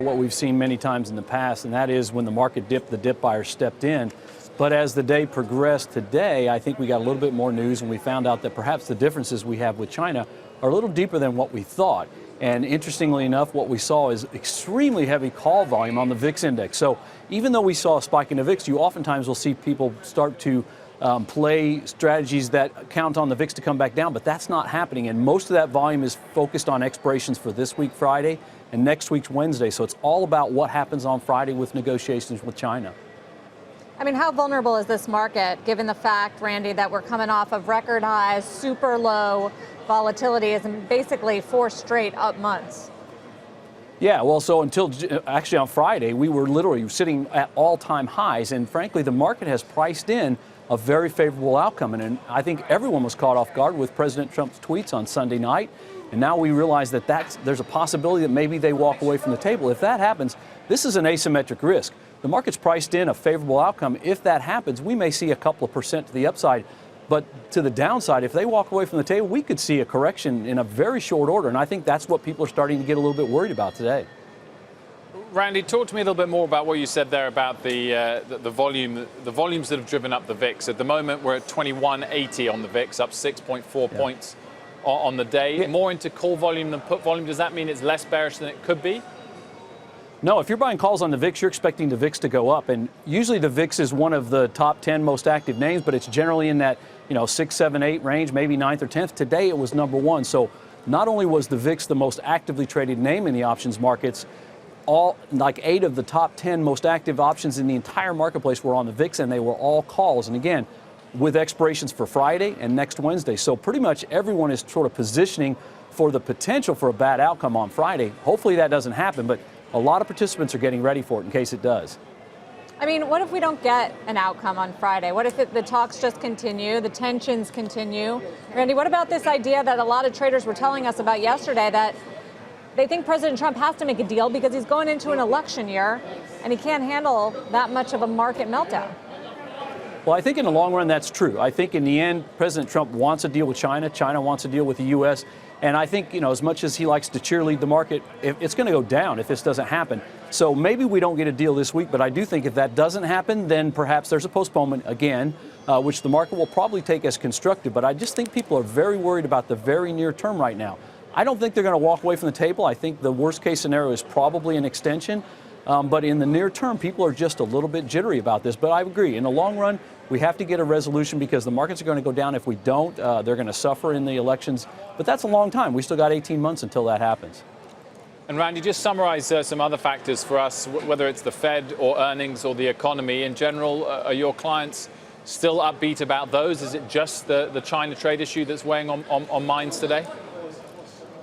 What we've seen many times in the past, and that is when the market dipped, the dip buyers stepped in. But as the day progressed today, I think we got a little bit more news, and we found out that perhaps the differences we have with China are a little deeper than what we thought. And interestingly enough, what we saw is extremely heavy call volume on the VIX index. So even though we saw a spike in the VIX, you oftentimes will see people start to play strategies that count on the VIX to come back down, but that's not happening. And most of that volume is focused on expirations for this week, Friday, and next week's Wednesday. So it's all about what happens on Friday with negotiations with China. I mean, how vulnerable is this market, given the fact, Randy, that we're coming off of record highs, super low volatility, and basically 4 straight up months? Yeah, well, so until actually on Friday, we were literally sitting at all-time highs, and frankly, the market has priced in a very favorable outcome. And I think everyone was caught off guard with President Trump's tweets on Sunday night. And now we realize that there's a possibility that maybe they walk away from the table. If that happens, this is an asymmetric risk. The market's priced in a favorable outcome. If that happens, we may see a couple of percent to the upside. But to the downside, if they walk away from the table, we could see a correction in a very short order. And I think that's what people are starting to get a little bit worried about today. Randy, talk to me a little bit more about what you said there about the volumes that have driven up the VIX. At the moment, we're at 2180 on the VIX, up 6.4 points on the day. More into call volume than put volume. Does that mean it's less bearish than it could be? No, if you're buying calls on the VIX, you're expecting the VIX to go up. And usually the VIX is one of the top 10 most active names, but it's generally in that 6, 7, 8 range, maybe 9th or 10th. Today it was number 1. So not only was the VIX the most actively traded name in the options markets, like 8 of the top 10 most active options in the entire marketplace were on the VIX, and they were all calls. And again, with expirations for Friday and next Wednesday. So pretty much everyone is sort of positioning for the potential for a bad outcome on Friday. Hopefully that doesn't happen, but a lot of participants are getting ready for it in case it does. I mean, what if we don't get an outcome on Friday? What if the talks just continue, the tensions continue? Randy, what about this idea that a lot of traders were telling us about yesterday, that they think President Trump has to make a deal because he's going into an election year and he can't handle that much of a market meltdown? Well, I think in the long run that's true. I think in the end, President Trump wants a deal with China. China wants a deal with the U.S. And I think, as much as he likes to cheerlead the market, it's going to go down if this doesn't happen. So maybe we don't get a deal this week, but I do think if that doesn't happen, then perhaps there's a postponement again, which the market will probably take as constructive. But I just think people are very worried about the very near term right now. I don't think they're going to walk away from the table. I think the worst case scenario is probably an extension. But in the near term, people are just a little bit jittery about this. But I agree, in the long run, we have to get a resolution because the markets are going to go down. If we don't, they're going to suffer in the elections. But that's a long time. We still got 18 months until that happens. And Randy, just summarize some other factors for us, whether it's the Fed or earnings or the economy in general. Are your clients still upbeat about those? Is it just the China trade issue that's weighing on minds today?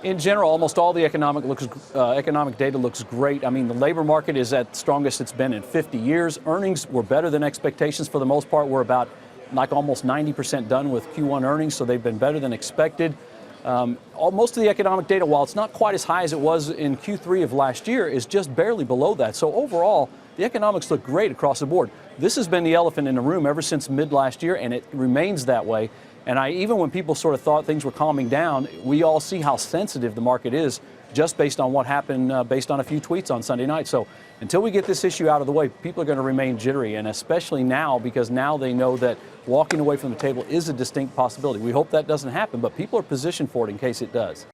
In general, almost all the economic data looks great. I mean, the labor market is at the strongest it's been in 50 years. Earnings were better than expectations for the most part. We're about almost 90% done with Q1 earnings, so they've been better than expected. Most of the economic data, while it's not quite as high as it was in Q3 of last year, is just barely below that. So overall, the economics look great across the board. This has been the elephant in the room ever since mid last year, and it remains that way. And even when people sort of thought things were calming down, we all see how sensitive the market is just based on what happened, based on a few tweets on Sunday night. So until we get this issue out of the way, people are going to remain jittery, and especially now, because now they know that walking away from the table is a distinct possibility. We hope that doesn't happen, but people are positioned for it in case it does.